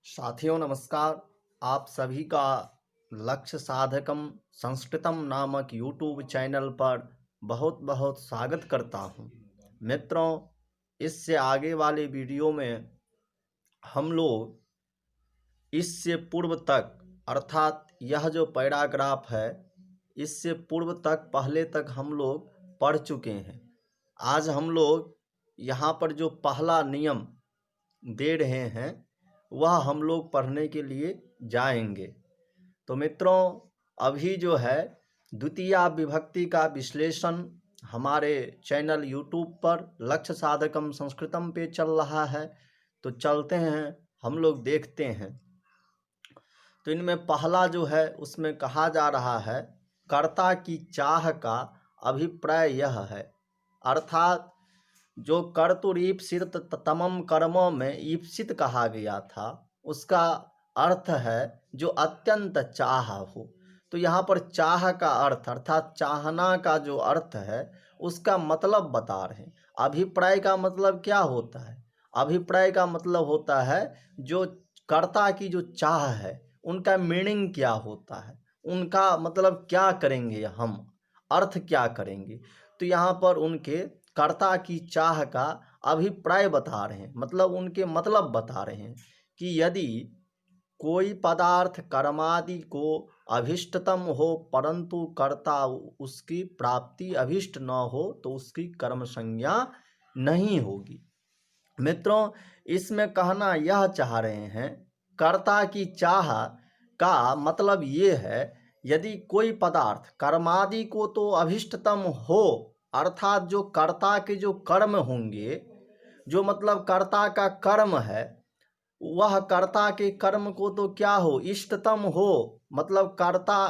साथियों नमस्कार। आप सभी का लक्ष्य साधकम संस्कृतम नामक यूट्यूब चैनल पर बहुत बहुत स्वागत करता हूं। मित्रों, इससे आगे वाले वीडियो में हम लोग इससे पूर्व तक अर्थात यह जो पैराग्राफ है इससे पूर्व तक पहले तक हम लोग पढ़ चुके हैं। आज हम लोग यहाँ पर जो पहला नियम दे रहे हैं वह हम लोग पढ़ने के लिए जाएंगे। तो मित्रों, अभी जो है द्वितीया विभक्ति का विश्लेषण हमारे चैनल यूट्यूब पर लक्ष्य साधकम संस्कृतम पे चल रहा है। तो चलते हैं, हम लोग देखते हैं। तो इनमें पहला जो है उसमें कहा जा रहा है कर्ता की चाह का अभिप्राय यह है, अर्थात जो कर्तुरीप्सित तमम कर्मों में ईप्सित कहा गया था उसका अर्थ है जो अत्यंत चाह हो। तो यहाँ पर चाह का अर्थ अर्थात चाहना का जो अर्थ है उसका मतलब बता रहे हैं। अभिप्राय का मतलब क्या होता है? अभिप्राय का मतलब होता है जो कर्ता की जो चाह है उनका मीनिंग क्या होता है, उनका मतलब क्या करेंगे, हम अर्थ क्या करेंगे। तो यहाँ पर उनके कर्ता की चाह का अभिप्राय बता रहे हैं, मतलब उनके मतलब बता रहे हैं कि यदि कोई पदार्थ कर्मादि को अभिष्टतम हो परंतु कर्ता उसकी प्राप्ति अभिष्ट न हो तो उसकी कर्म संज्ञा नहीं होगी। मित्रों, इसमें कहना यह चाह रहे हैं कर्ता की चाह का मतलब ये है यदि कोई पदार्थ कर्मादि को तो अभिष्टतम हो, अर्थात जो कर्ता के जो कर्म होंगे, जो मतलब कर्ता का कर्म है वह कर्ता के कर्म को तो क्या हो, इष्टतम हो, मतलब कर्ता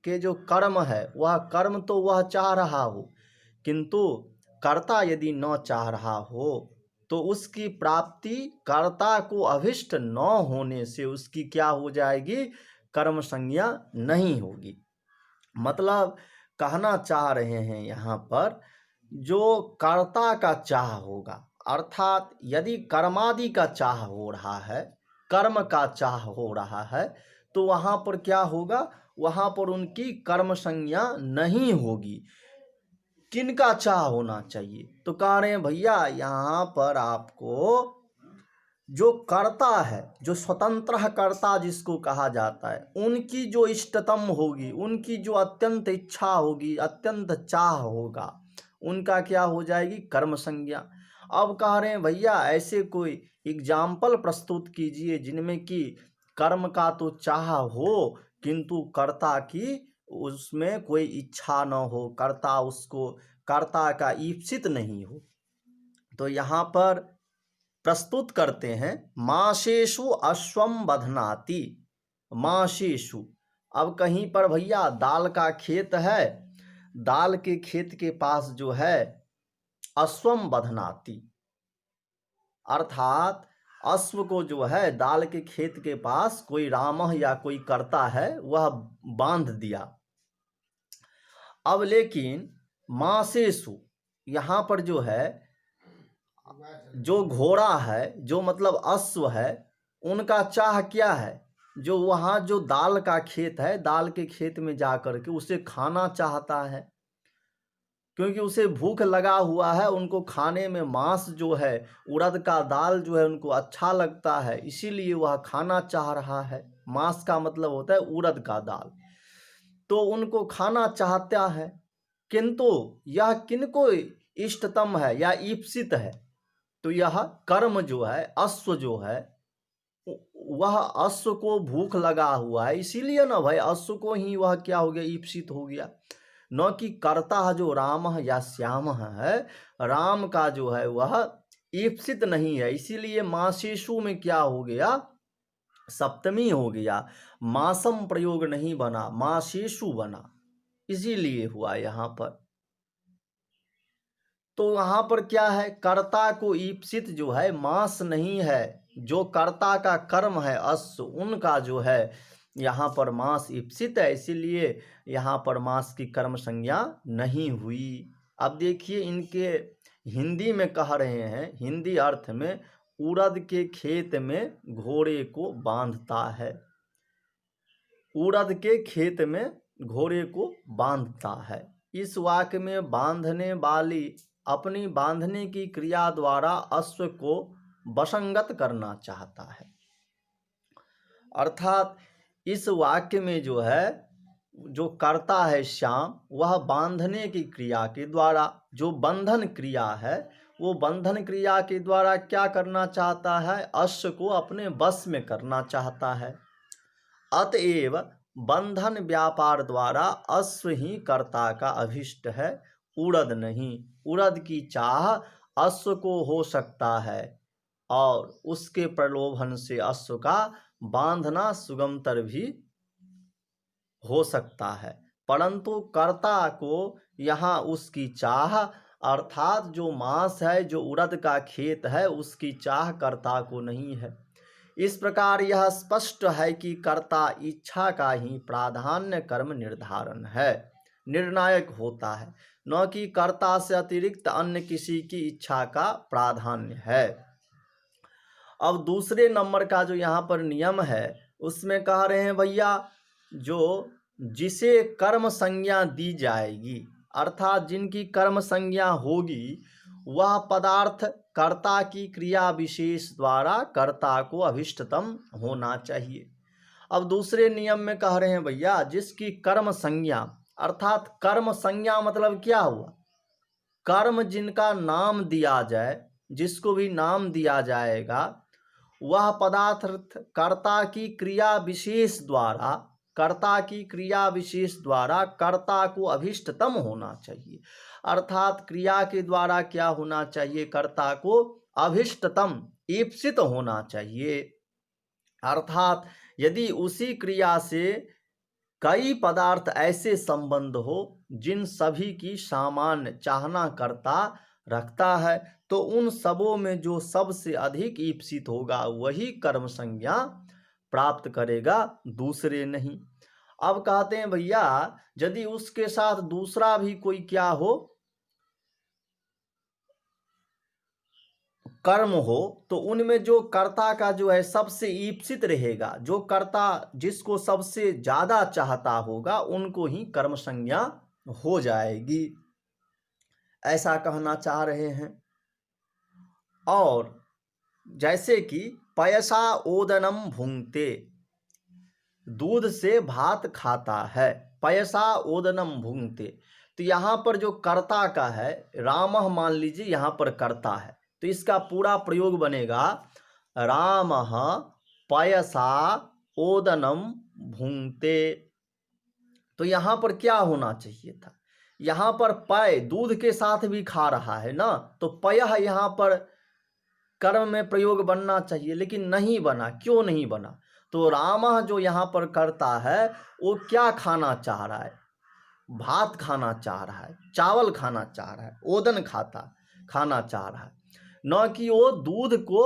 के जो कर्म है वह कर्म तो वह चाह रहा हो, किंतु कर्ता यदि न चाह रहा हो तो उसकी प्राप्ति कर्ता को अभिष्ट न होने से उसकी क्या हो जाएगी, कर्म संज्ञा नहीं होगी। मतलब कहना चाह रहे हैं यहाँ पर जो कर्ता का चाह होगा, अर्थात यदि कर्मादि का चाह हो रहा है, कर्म का चाह हो रहा है तो वहाँ पर क्या होगा, वहाँ पर उनकी कर्म संज्ञा नहीं होगी। किनका चाह होना चाहिए? तो कह रहे हैं भैया यहाँ पर आपको जो कर्ता है, जो स्वतंत्र कर्ता जिसको कहा जाता है, उनकी जो इष्टतम होगी, उनकी जो अत्यंत इच्छा होगी, अत्यंत चाह होगा, उनका क्या हो जाएगी, कर्म संज्ञा। अब कह रहे हैं भैया ऐसे कोई एग्जाम्पल प्रस्तुत कीजिए जिनमें कि कर्म का तो चाह हो किंतु कर्ता की उसमें कोई इच्छा न हो, कर्ता उसको कर्ता का ईप्सित नहीं हो। तो यहाँ पर प्रस्तुत करते हैं माशेषु अश्वम बधनाति। माशेषु, अब कहीं पर भैया दाल का खेत है, दाल के खेत के पास जो है अश्वम बधनाति, अर्थात अश्व को जो है दाल के खेत के पास कोई रामह या कोई कर्ता है वह बांध दिया। अब लेकिन माशेषु यहाँ पर जो है जो घोड़ा है, जो मतलब अश्व है, उनका चाह क्या है, जो वहाँ जो दाल का खेत है, दाल के खेत में जा कर के उसे खाना चाहता है, क्योंकि उसे भूख लगा हुआ है, उनको खाने में मांस जो है, उड़द का दाल जो है उनको अच्छा लगता है, इसीलिए वह खाना चाह रहा है। मांस का मतलब होता है उड़द का दाल, तो उनको खाना चाहता है, किंतु यह किनको इष्टतम है या ईप्सित है, तो यह कर्म जो है, अश्व जो है, वह अश्व को भूख लगा हुआ है, इसीलिए ना भाई अश्व को ही वह क्या हो गया, ईप्सित हो गया, न कि कर्ता जो राम या श्याम है, राम का जो है वह ईप्सित नहीं है। इसीलिए माशेषु में क्या हो गया, सप्तमी हो गया, मासम प्रयोग नहीं बना, माशेषु बना, इसीलिए हुआ यहाँ पर। तो वहाँ पर क्या है, कर्ता को ईप्सित जो है मांस नहीं है, जो कर्ता का कर्म है अश्व, उनका जो है यहाँ पर मांस ईप्सित है, इसीलिए यहाँ पर मांस की कर्म संज्ञा नहीं हुई। अब देखिए इनके हिंदी में कह रहे हैं, हिंदी अर्थ में उड़द के खेत में घोड़े को बांधता है। उड़द के खेत में घोड़े को बांधता है। इस वाक्य में बांधने वाली अपनी बांधने की क्रिया द्वारा अश्व को वशंगत करना चाहता है। अर्थात इस वाक्य में जो है, जो कर्ता है श्याम, वह बांधने की क्रिया के द्वारा, जो बंधन क्रिया है, वो बंधन क्रिया के द्वारा क्या करना चाहता है? अश्व को अपने वश में करना चाहता है। अतएव बंधन व्यापार द्वारा अश्व ही कर्ता का अभिष्ट है, उड़द नहीं। उड़द की चाह अश्व को हो सकता है और उसके प्रलोभन से अश्व का बांधना सुगमतर भी हो सकता है, परंतु कर्ता को यहाँ उसकी चाह अर्थात जो मांस है, जो उड़द का खेत है, उसकी चाह कर्ता को नहीं है। इस प्रकार यह स्पष्ट है कि कर्ता इच्छा का ही प्राधान्य कर्म निर्धारण है, निर्णायक होता है, न कि कर्ता से अतिरिक्त अन्य किसी की इच्छा का प्राधान्य है। अब दूसरे नंबर का जो यहाँ पर नियम है, उसमें कह रहे हैं भैया, जो जिसे कर्म संज्ञा दी जाएगी, अर्थात जिनकी कर्म संज्ञा होगी, वह पदार्थ कर्ता की क्रिया विशेष द्वारा कर्ता को अभिष्टतम होना चाहिए। अब दूसरे नियम में कह रहे हैं भैया, जिसकी कर्म संज्ञा, अर्थात कर्म संज्ञा मतलब क्या हुआ? कर्म जिनका नाम दिया जाए, जिसको भी नाम दिया जाएगा, वह पदार्थ कर्ता की क्रिया विशेष द्वारा, कर्ता की क्रिया विशेष द्वारा कर्ता को अभिष्टतम होना चाहिए। अर्थात क्रिया के द्वारा क्या होना चाहिए? कर्ता को अभिष्टतम, ईप्सित होना चाहिए। अर्थात यदि उसी क्रिया से कई पदार्थ ऐसे संबंध हो जिन सभी की सामान्य चाहना कर्ता रखता है, तो उन सबों में जो सबसे अधिक ईप्सित होगा वही कर्म संज्ञा प्राप्त करेगा, दूसरे नहीं। अब कहते हैं भैया, यदि उसके साथ दूसरा भी कोई क्या हो, कर्म हो, तो उनमें जो कर्ता का जो है सबसे ईप्सित रहेगा, जो कर्ता जिसको सबसे ज्यादा चाहता होगा, उनको ही कर्म संज्ञा हो जाएगी, ऐसा कहना चाह रहे हैं। और जैसे कि पयसा ओदनम भुंगते, दूध से भात खाता है, पयसा ओदनम भुंगते, तो यहाँ पर जो कर्ता का है, रामः मान लीजिए यहाँ पर कर्ता है, तो इसका पूरा प्रयोग बनेगा रामः पयसा ओदनम भुंगते। तो यहाँ पर क्या होना चाहिए था? यहाँ पर पय दूध के साथ भी खा रहा है ना, तो पयः यहाँ पर कर्म में प्रयोग बनना चाहिए, लेकिन नहीं बना। क्यों नहीं बना? तो रामः जो यहाँ पर करता है, वो क्या खाना चाह रहा है? भात खाना चाह रहा है, चावल खाना चाह रहा है, ओदन खाना चाह रहा है, न कि वो दूध को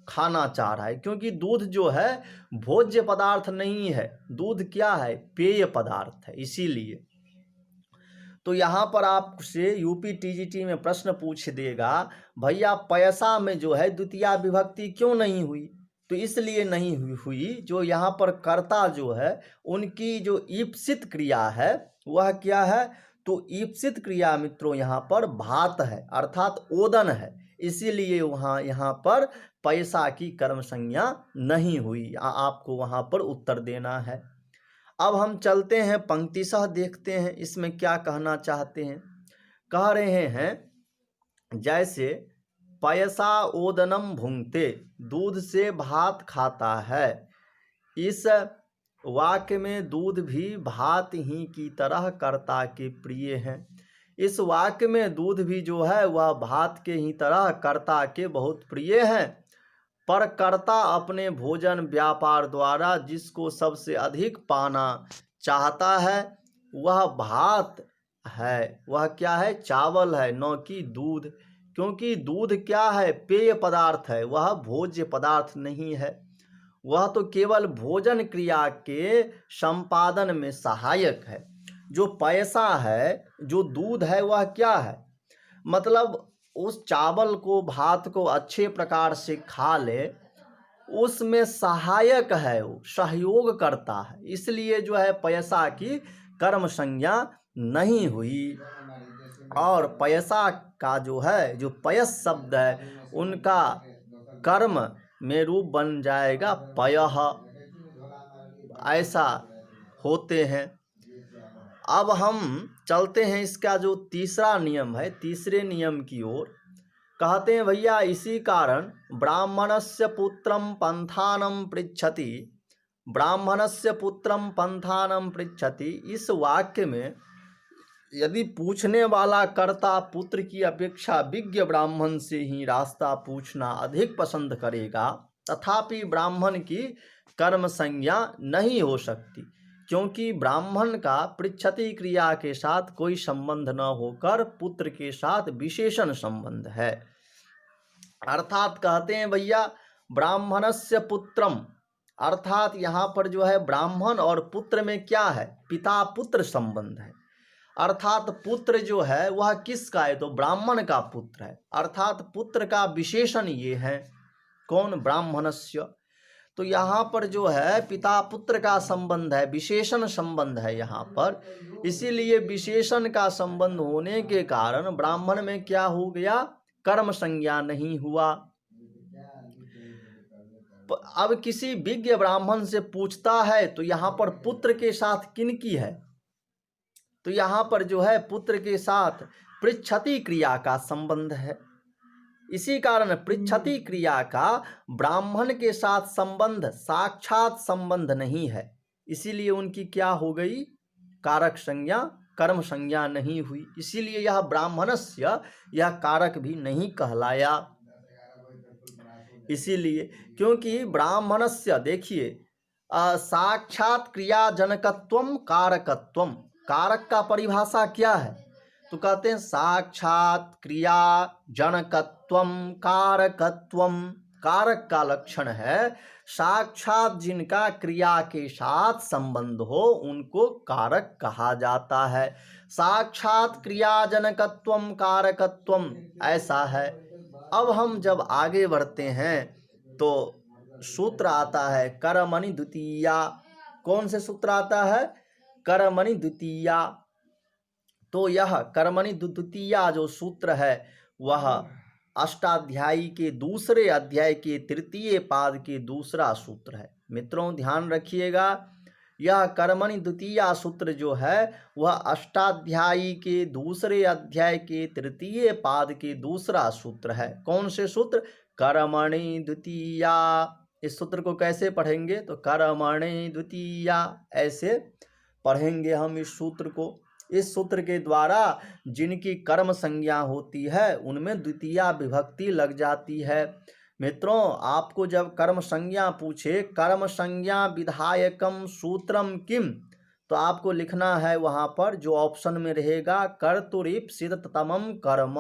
खाना चाह रहा है। क्योंकि दूध जो है भोज्य पदार्थ नहीं है, दूध क्या है? पेय पदार्थ है, इसीलिए। तो यहाँ पर आपसे यूपी टीजीटी में प्रश्न पूछ देगा, भैया पैसा में जो है द्वितीया विभक्ति क्यों नहीं हुई? तो इसलिए नहीं हुई, जो यहाँ पर कर्ता जो है, उनकी जो ईप्सित क्रिया है वह क्या है? तो ईप्सित क्रिया मित्रों यहाँ पर भात है, अर्थात ओदन है, इसीलिए वहाँ यहाँ पर पैसा की कर्म संज्ञा नहीं हुई। आपको वहाँ पर उत्तर देना है। अब हम चलते हैं पंक्तिशः, देखते हैं इसमें क्या कहना चाहते हैं। कह रहे हैं जैसे पयसा ओदनम भुंगते, दूध से भात खाता है, इस वाक्य में दूध भी भात ही की तरह कर्ता के प्रिय है। इस वाक्य में दूध भी जो है वह भात के ही तरह कर्ता के बहुत प्रिय है, पर कर्ता अपने भोजन व्यापार द्वारा जिसको सबसे अधिक पाना चाहता है वह भात है, वह क्या है? चावल है, न कि दूध। क्योंकि दूध क्या है? पेय पदार्थ है, वह भोज्य पदार्थ नहीं है, वह तो केवल भोजन क्रिया के संपादन में सहायक है। जो पैसा है, जो दूध है, वह क्या है? मतलब उस चावल को, भात को अच्छे प्रकार से खा ले, उसमें सहायक है, वो सहयोग करता है, इसलिए जो है पयसा की कर्म संज्ञा नहीं हुई। और पयसा का जो है, जो पयस शब्द है, उनका कर्म में रूप बन जाएगा पयः, ऐसा होते हैं। अब हम चलते हैं इसका जो तीसरा नियम है, तीसरे नियम की ओर। कहते हैं भैया, इसी कारण ब्राह्मणस्य पुत्रम पंथानम पृच्छति, ब्राह्मणस्य पुत्रम पंथानम पृच्छति, इस वाक्य में यदि पूछने वाला कर्ता पुत्र की अपेक्षा विज्ञ ब्राह्मण से ही रास्ता पूछना अधिक पसंद करेगा, तथापि ब्राह्मण की कर्म संज्ञा नहीं हो सकती, क्योंकि ब्राह्मण का पृच्छति क्रिया के साथ कोई संबंध न होकर पुत्र के साथ विशेषण संबंध है। अर्थात कहते हैं भैया, ब्राह्मणस्य पुत्रम, अर्थात यहाँ पर जो है ब्राह्मण और पुत्र में क्या है, पिता पुत्र संबंध है। अर्थात पुत्र जो है वह किसका है, तो ब्राह्मण का पुत्र है। अर्थात पुत्र का विशेषण ये है, कौन, ब्राह्मणस्य। तो यहाँ पर जो है पिता पुत्र का संबंध है, विशेषण संबंध है यहाँ पर, इसीलिए विशेषण का संबंध होने के कारण ब्राह्मण में क्या हो गया, कर्म संज्ञा नहीं हुआ। अब किसी विज्ञ ब्राह्मण से पूछता है तो यहाँ पर पुत्र के साथ किनकी है, तो यहाँ पर जो है पुत्र के साथ पृच्छति क्रिया का संबंध है। इसी कारण पृच्छति क्रिया का ब्राह्मण के साथ संबंध साक्षात संबंध नहीं है, इसीलिए उनकी क्या हो गई, कारक संज्ञा, कर्म संज्ञा नहीं हुई। इसीलिए यह ब्राह्मणस्य, यह कारक भी नहीं कहलाया। इसीलिए क्योंकि ब्राह्मणस्य, देखिए, साक्षात क्रिया जनकत्वम कारकत्वम, कारक का परिभाषा क्या है, तो कहते हैं साक्षात क्रिया जनकत्वम कारकत्वम, कारक का लक्षण है साक्षात जिनका क्रिया के साथ संबंध हो उनको कारक कहा जाता है। साक्षात क्रिया जनकत्वम कारकत्वम, ऐसा है। अब हम जब आगे बढ़ते हैं तो सूत्र आता है कर्मणि द्वितीया। कौन से सूत्र आता है, कर्मणि द्वितीया। तो यह कर्मणि द्वितीया जो सूत्र है वह अष्टाध्यायी के दूसरे अध्याय के तृतीय पाद के दूसरा सूत्र है। मित्रों ध्यान रखिएगा, यह कर्मणि द्वितीया सूत्र जो है वह अष्टाध्यायी के दूसरे अध्याय के तृतीय पाद के दूसरा सूत्र है। कौन से सूत्र, कर्मणि द्वितीया। इस सूत्र को कैसे पढ़ेंगे, तो कर्मणि द्वितीया, ऐसे पढ़ेंगे हम इस सूत्र को। इस सूत्र के द्वारा जिनकी कर्म संज्ञा होती है उनमें द्वितीया विभक्ति लग जाती है। मित्रों, आपको जब कर्म संज्ञा पूछे, कर्म संज्ञा विधायकम सूत्रम किम, तो आपको लिखना है वहां पर जो ऑप्शन में रहेगा कर्तुरीप्सिततमं कर्म।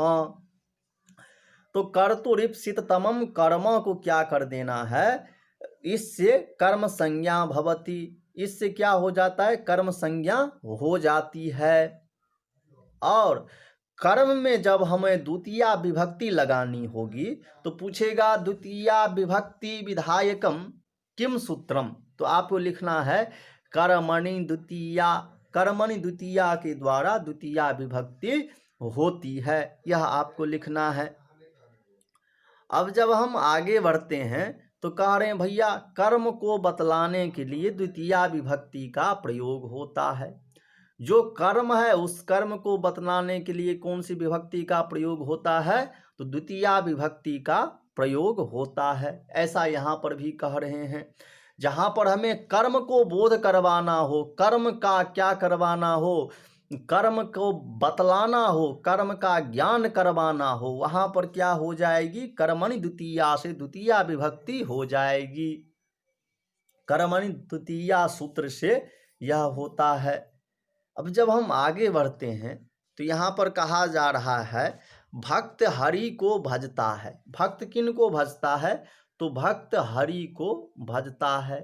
तो कर्तुरीप्सिततमं कर्म को क्या कर देना है, इससे कर्म संज्ञा भवति, इससे क्या हो जाता है, कर्म संज्ञा हो जाती है। और कर्म में जब हमें द्वितीया विभक्ति लगानी होगी तो पूछेगा द्वितीया विभक्ति विधायकम किम सूत्रम, तो आपको लिखना है कर्मणि द्वितीया। कर्मणि द्वितीया के द्वारा द्वितीया विभक्ति होती है, यह आपको लिखना है। अब जब हम आगे बढ़ते हैं तो कह रहे हैं भैया कर्म को बतलाने के लिए द्वितीया विभक्ति का प्रयोग होता है। जो कर्म है उस कर्म को बतलाने के लिए कौन सी विभक्ति का प्रयोग होता है, तो द्वितीया विभक्ति का प्रयोग होता है। ऐसा यहाँ पर भी कह रहे हैं, जहाँ पर हमें कर्म को बोध करवाना हो, कर्म का क्या करवाना हो, कर्म को बतलाना हो, कर्म का ज्ञान करवाना हो, वहाँ पर क्या हो जाएगी, कर्मणि द्वितीया से द्वितीया विभक्ति हो जाएगी। कर्मणि द्वितीया सूत्र से यह होता है। अब जब हम आगे बढ़ते हैं तो यहाँ पर कहा जा रहा है भक्त हरि को भजता है। भक्त किन को भजता है, तो भक्त हरि को भजता है।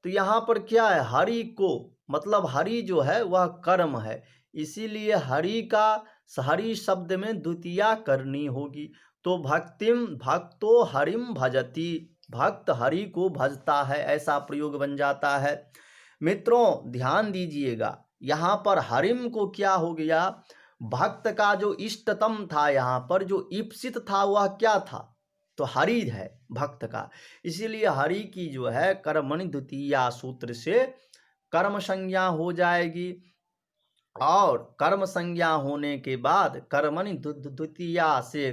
तो यहाँ पर क्या है, हरि को, मतलब हरि जो है वह कर्म है, इसीलिए हरि का हरि शब्द में द्वितीया करनी होगी। तो भक्तिम भक्तो हरिम भजति, भक्त हरि को भजता है, ऐसा प्रयोग बन जाता है। मित्रों ध्यान दीजिएगा, यहाँ पर हरिम को क्या हो गया, भक्त का जो इष्टतम था, यहाँ पर जो ईप्सित था वह क्या था, तो हरि है भक्त का। इसीलिए हरि की जो है कर्मणि द्वितीया सूत्र से कर्म संज्ञा हो जाएगी, और कर्म संज्ञा होने के बाद कर्मणि द्वितीया से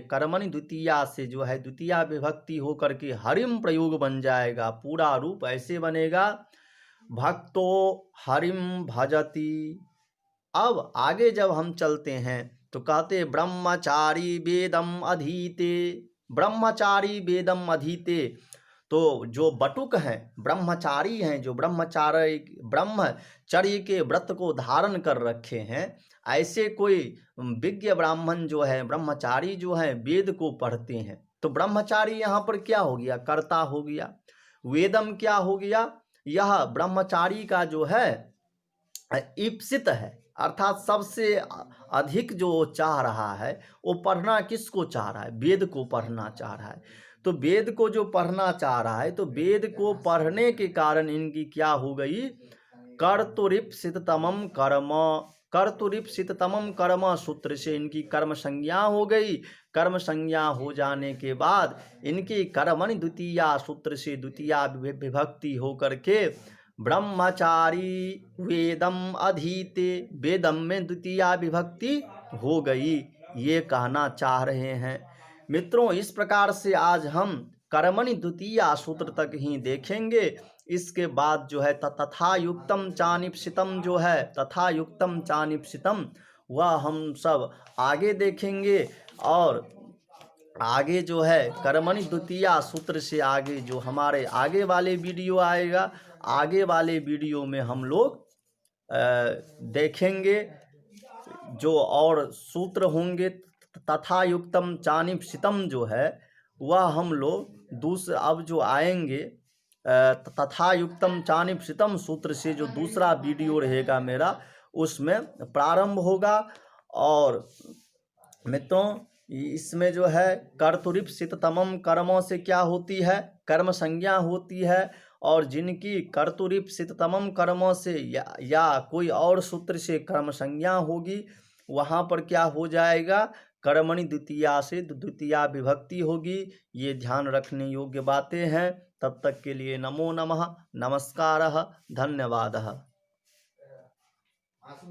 जो है द्वितीया विभक्ति होकर के हरिम प्रयोग बन जाएगा। पूरा रूप ऐसे बनेगा, भक्तो हरिम भजति। अब आगे जब हम चलते हैं तो कहते ब्रह्मचारी वेदम अधीते, ब्रह्मचारी वेदम अधीते। तो जो बटुक हैं, ब्रह्मचारी हैं, जो ब्रह्मचर्य के व्रत को धारण कर रखे हैं, ऐसे कोई विज्ञ ब्राह्मण जो है, ब्रह्मचारी जो है, वेद को पढ़ते हैं। तो ब्रह्मचारी यहाँ पर क्या हो गया, कर्ता हो गया। वेदम क्या हो गया, यह ब्रह्मचारी का जो है ईप्सित है, अर्थात सबसे अधिक जो चाह रहा है वो पढ़ना किसको चाह रहा है, वेद को पढ़ना चाह रहा है। तो वेद को जो पढ़ना चाह रहा है, तो वेद को पढ़ने के कारण इनकी क्या हो गई, कर्तुरीप्सिततमं कर्म, कर्तुरीप्सिततमं कर्म सूत्र से इनकी कर्म संज्ञा हो गई। कर्म संज्ञा हो जाने के बाद इनकी कर्मणि द्वितीया सूत्र से द्वितीया विभक्ति होकर के ब्रह्मचारी वेदम अधीते, वेदम में द्वितीया विभक्ति हो गई, ये कहना चाह रहे हैं। मित्रों इस प्रकार से आज हम कर्मणि द्वितीया सूत्र तक ही देखेंगे। इसके बाद जो है तथा युक्तम चानिप्सितम जो है, तथा युक्तम चानिप्सितम, वह हम सब आगे देखेंगे। और आगे जो है कर्मणि द्वितीया सूत्र से आगे जो हमारे आगे वाले वीडियो आएगा, आगे वाले वीडियो में हम लोग देखेंगे जो और सूत्र होंगे। तथा युक्तम चानिप्सितम जो है वह हम लोग दूसरा अब जो आएंगे, तथा युक्तम चानिप्सितम सूत्र से जो दूसरा वीडियो रहेगा मेरा, उसमें प्रारंभ होगा। और मित्रों इसमें जो है कर्तुरीप्सिततमं कर्मों से क्या होती है, कर्म संज्ञा होती है। और जिनकी कर्तुरीप्सिततमं कर्मों से या कोई और सूत्र से कर्म संज्ञा होगी, वहाँ पर क्या हो जाएगा, कर्मणि द्वितीया से द्वितीया विभक्ति होगी। ये ध्यान रखने योग्य बातें हैं। तब तक के लिए नमो नमः, नमस्कारः, धन्यवादः।